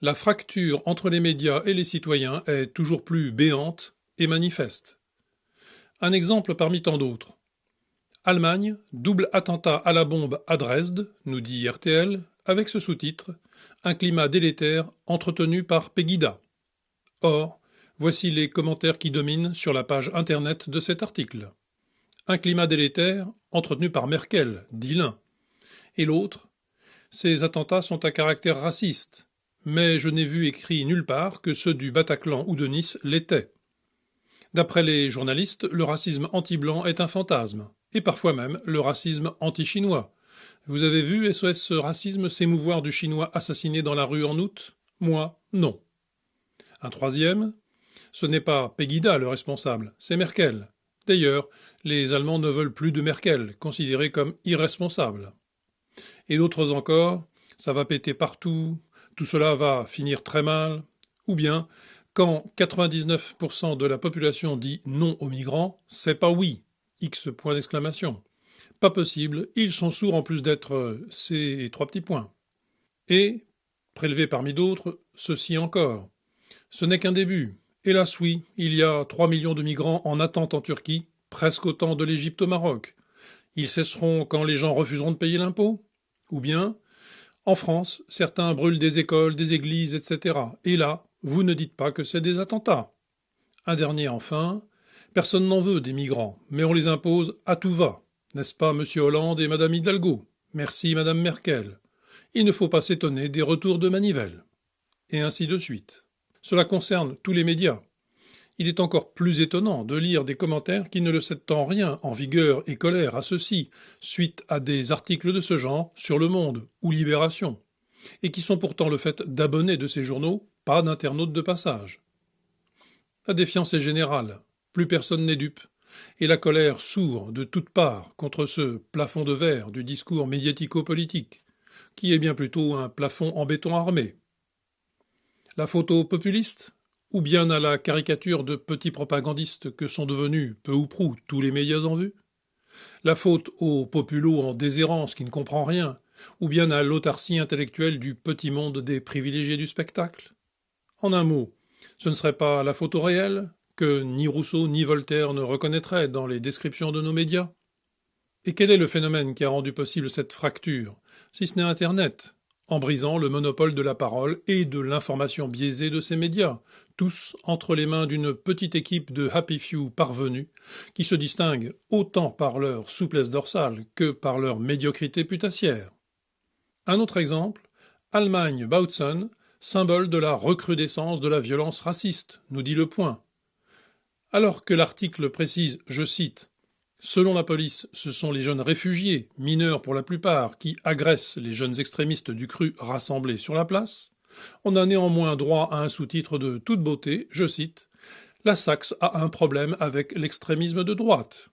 La fracture entre les médias et les citoyens est toujours plus béante et manifeste. Un exemple parmi tant d'autres. Allemagne, double attentat à la bombe à Dresde, nous dit RTL, avec ce sous-titre Un climat délétère entretenu par Pegida. Or, voici les commentaires qui dominent sur la page internet de cet article. Un climat délétère entretenu par Merkel, dit l'un. Et l'autre, ces attentats sont à caractère raciste, mais je n'ai vu écrit nulle part que ceux du Bataclan ou de Nice l'étaient. D'après les journalistes, le racisme anti-blanc est un fantasme, et parfois même le racisme anti-chinois. Vous avez vu SOS Racisme s'émouvoir du Chinois assassiné dans la rue en août? Moi, non. Un troisième, ce n'est pas Pegida le responsable, c'est Merkel. D'ailleurs, les Allemands ne veulent plus de Merkel, considérée comme irresponsable. Et d'autres encore, ça va péter partout, tout cela va finir très mal, ou bien, quand 99% de la population dit non aux migrants, c'est pas oui, X point d'exclamation. Pas possible, ils sont sourds en plus d'être ces trois petits points. Et, prélevé parmi d'autres, ceci encore. Ce n'est qu'un début. Hélas oui, il y a 3 millions de migrants en attente en Turquie, presque autant de l'Égypte au Maroc. Ils cesseront quand les gens refuseront de payer l'impôt? Ou bien, en France, certains brûlent des écoles, des églises, etc. Et là, vous ne dites pas que c'est des attentats. Un dernier enfin, personne n'en veut des migrants, mais on les impose à tout va. N'est-ce pas Monsieur Hollande et Madame Hidalgo? Merci Madame Merkel. Il ne faut pas s'étonner des retours de manivelle. Et ainsi de suite. Cela concerne tous les médias. Il est encore plus étonnant de lire des commentaires qui ne le cèdent en rien en vigueur et colère à ceux-ci, suite à des articles de ce genre sur Le Monde ou Libération, et qui sont pourtant le fait d'abonnés de ces journaux, pas d'internautes de passage. La défiance est générale, plus personne n'est dupe, et la colère sourd de toutes parts contre ce plafond de verre du discours médiatico-politique, qui est bien plutôt un plafond en béton armé. La photo populiste? Ou bien à la caricature de petits propagandistes que sont devenus, peu ou prou, tous les médias en vue? La faute au populo en déshérence qui ne comprend rien? Ou bien à l'autarcie intellectuelle du petit monde des privilégiés du spectacle? En un mot, ce ne serait pas la photo réelle, que ni Rousseau ni Voltaire ne reconnaîtraient dans les descriptions de nos médias? Et quel est le phénomène qui a rendu possible cette fracture, si ce n'est Internet, en brisant le monopole de la parole et de l'information biaisée de ces médias, tous entre les mains d'une petite équipe de happy few parvenus, qui se distinguent autant par leur souplesse dorsale que par leur médiocrité putassière. Un autre exemple, Allemagne-Bautzen, symbole de la recrudescence de la violence raciste, nous dit Le Point. Alors que l'article précise, je cite, Selon la police, ce sont les jeunes réfugiés, mineurs pour la plupart, qui agressent les jeunes extrémistes du cru rassemblés sur la place. On a néanmoins droit à un sous-titre de toute beauté, je cite, La Saxe a un problème avec l'extrémisme de droite,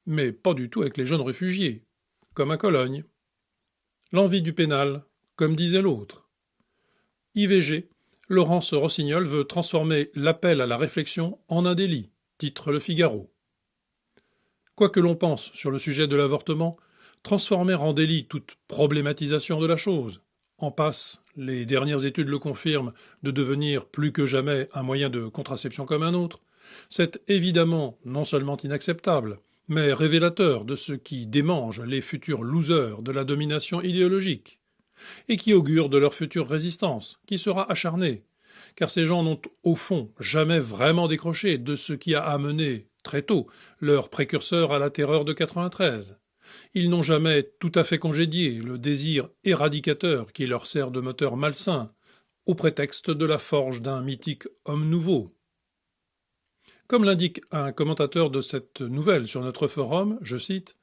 mais pas du tout avec les jeunes réfugiés, comme à Cologne. L'envie du pénal, comme disait l'autre. IVG, Laurence Rossignol veut transformer l'appel à la réflexion en un délit, titre Le Figaro. Quoi que l'on pense sur le sujet de l'avortement, transformer en délit toute problématisation de la chose, en passe, les dernières études le confirment, de devenir plus que jamais un moyen de contraception comme un autre, c'est évidemment non seulement inacceptable, mais révélateur de ce qui démange les futurs losers de la domination idéologique, et qui augure de leur future résistance, qui sera acharnée, car ces gens n'ont au fond jamais vraiment décroché de ce qui a amené, très tôt, leurs précurseurs à la terreur de 93. Ils n'ont jamais tout à fait congédié le désir éradicateur qui leur sert de moteur malsain, au prétexte de la forge d'un mythique homme nouveau. Comme l'indique un commentateur de cette nouvelle sur notre forum, je cite,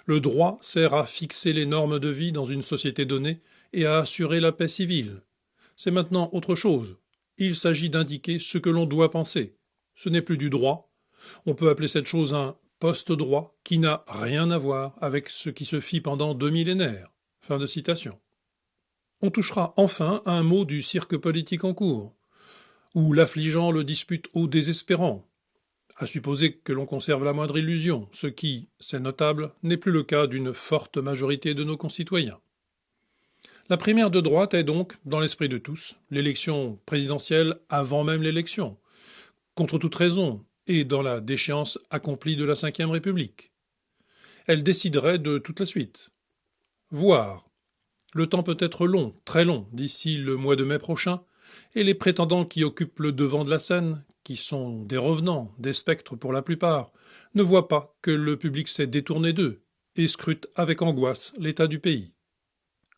Le droit sert à fixer les normes de vie dans une société donnée et à assurer la paix civile. C'est maintenant autre chose. Il s'agit d'indiquer ce que l'on doit penser. Ce n'est plus du droit. On peut appeler cette chose un post-droit qui n'a rien à voir avec ce qui se fit pendant 2 millénaires. Fin de citation. On touchera enfin à un mot du cirque politique en cours, où l'affligeant le dispute au désespérant, à supposer que l'on conserve la moindre illusion, ce qui, c'est notable, n'est plus le cas d'une forte majorité de nos concitoyens. La primaire de droite est donc, dans l'esprit de tous, l'élection présidentielle avant même l'élection, contre toute raison, et dans la déchéance accomplie de la Ve République. Elle déciderait de toute la suite. Voire, le temps peut être long, très long, d'ici le mois de mai prochain, et les prétendants qui occupent le devant de la scène, qui sont des revenants, des spectres pour la plupart, ne voient pas que le public s'est détourné d'eux et scrute avec angoisse l'état du pays.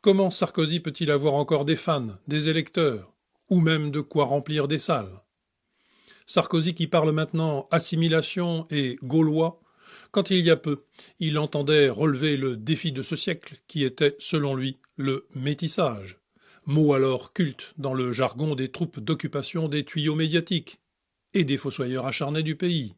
Comment Sarkozy peut-il avoir encore des fans, des électeurs, ou même de quoi remplir des salles? Sarkozy qui parle maintenant assimilation et gaulois, quand il y a peu, il entendait relever le défi de ce siècle qui était, selon lui, le métissage, mot alors culte dans le jargon des troupes d'occupation des tuyaux médiatiques et des fossoyeurs acharnés du pays.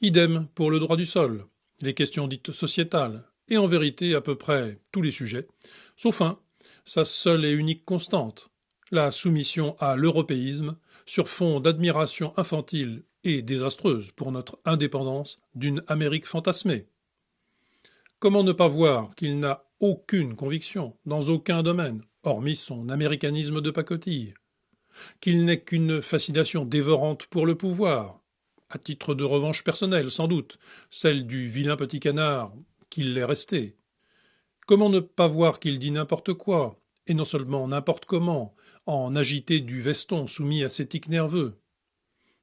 Idem pour le droit du sol, les questions dites sociétales, et en vérité à peu près tous les sujets, sauf un, sa seule et unique constante, la soumission à l'européisme sur fond d'admiration infantile et désastreuse pour notre indépendance d'une Amérique fantasmée. Comment ne pas voir qu'il n'a aucune conviction dans aucun domaine, hormis son américanisme de pacotille, qu'il n'est qu'une fascination dévorante pour le pouvoir, à titre de revanche personnelle sans doute, celle du vilain petit canard qu'il l'est resté. Comment ne pas voir qu'il dit n'importe quoi, et non seulement n'importe comment, en agité du veston soumis à ses tics nerveux,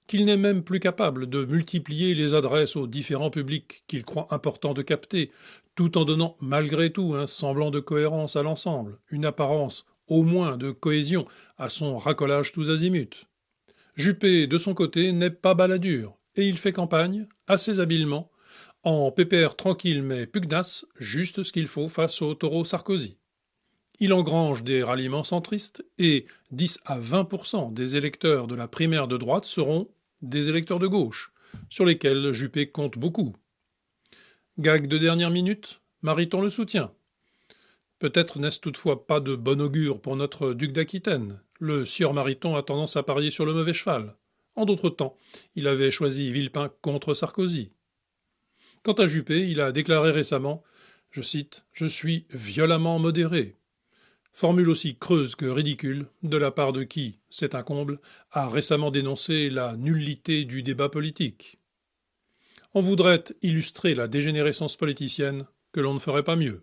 qu'il n'est même plus capable de multiplier les adresses aux différents publics qu'il croit important de capter, tout en donnant malgré tout un semblant de cohérence à l'ensemble, une apparence au moins de cohésion à son racolage tous azimuts. Juppé, de son côté, n'est pas balladur, et il fait campagne, assez habilement, en pépère tranquille mais pugnace, juste ce qu'il faut face au taureau Sarkozy. Il engrange des ralliements centristes et 10 à 20% des électeurs de la primaire de droite seront des électeurs de gauche, sur lesquels Juppé compte beaucoup. Gag de dernière minute, Mariton le soutient. Peut-être n'est-ce toutefois pas de bon augure pour notre duc d'Aquitaine. Le sieur Mariton a tendance à parier sur le mauvais cheval. En d'autres temps, il avait choisi Villepin contre Sarkozy. Quant à Juppé, il a déclaré récemment, je cite, « Je suis violemment modéré », formule aussi creuse que ridicule, de la part de qui, c'est un comble, a récemment dénoncé la nullité du débat politique. On voudrait illustrer la dégénérescence politicienne, que l'on ne ferait pas mieux.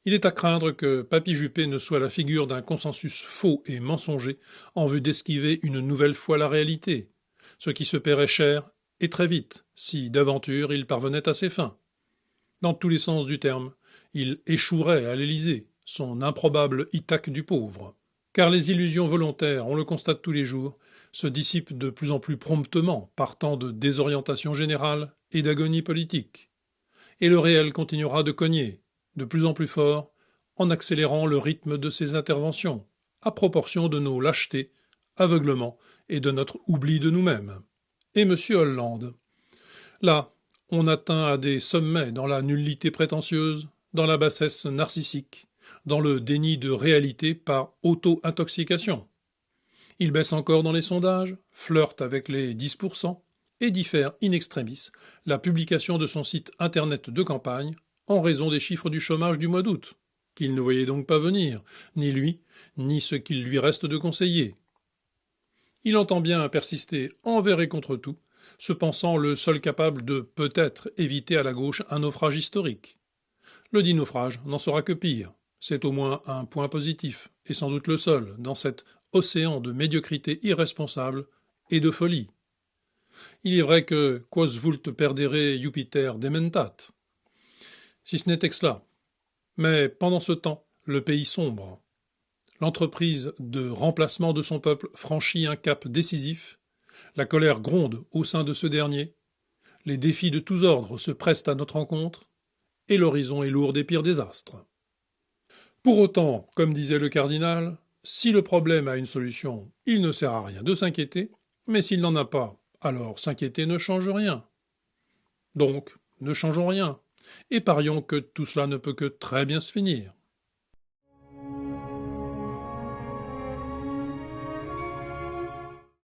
Il est à craindre que Papy Juppé ne soit la figure d'un consensus faux et mensonger en vue d'esquiver une nouvelle fois la réalité, ce qui se paierait cher et très vite, si d'aventure il parvenait à ses fins. Dans tous les sens du terme, il échouerait à l'Élysée, son improbable Ithaque du pauvre. Car les illusions volontaires, on le constate tous les jours, se dissipent de plus en plus promptement, partant de désorientation générale et d'agonie politique. Et le réel continuera de cogner, de plus en plus fort, en accélérant le rythme de ses interventions, à proportion de nos lâchetés, aveuglements et de notre oubli de nous-mêmes. Et M. Hollande. Là, on atteint à des sommets dans la nullité prétentieuse, dans la bassesse narcissique, dans le déni de réalité par auto-intoxication. Il baisse encore dans les sondages, flirte avec les 10% et diffère in extremis la publication de son site internet de campagne en raison des chiffres du chômage du mois d'août, qu'il ne voyait donc pas venir, ni lui, ni ce qu'il lui reste de conseiller. Il entend bien persister envers et contre tout, se pensant le seul capable de peut-être éviter à la gauche un naufrage historique. Le dit naufrage n'en sera que pire. C'est au moins un point positif, et sans doute le seul, dans cet océan de médiocrité irresponsable et de folie. Il est vrai que quos vult perdere Jupiter dementat, si ce n'était que cela. Mais pendant ce temps, le pays sombre. L'entreprise de remplacement de son peuple franchit un cap décisif, la colère gronde au sein de ce dernier, les défis de tous ordres se pressent à notre rencontre, et l'horizon est lourd des pires désastres. Pour autant, comme disait le cardinal, si le problème a une solution, il ne sert à rien de s'inquiéter, mais s'il n'en a pas, alors s'inquiéter ne change rien. Donc, ne changeons rien, et parions que tout cela ne peut que très bien se finir.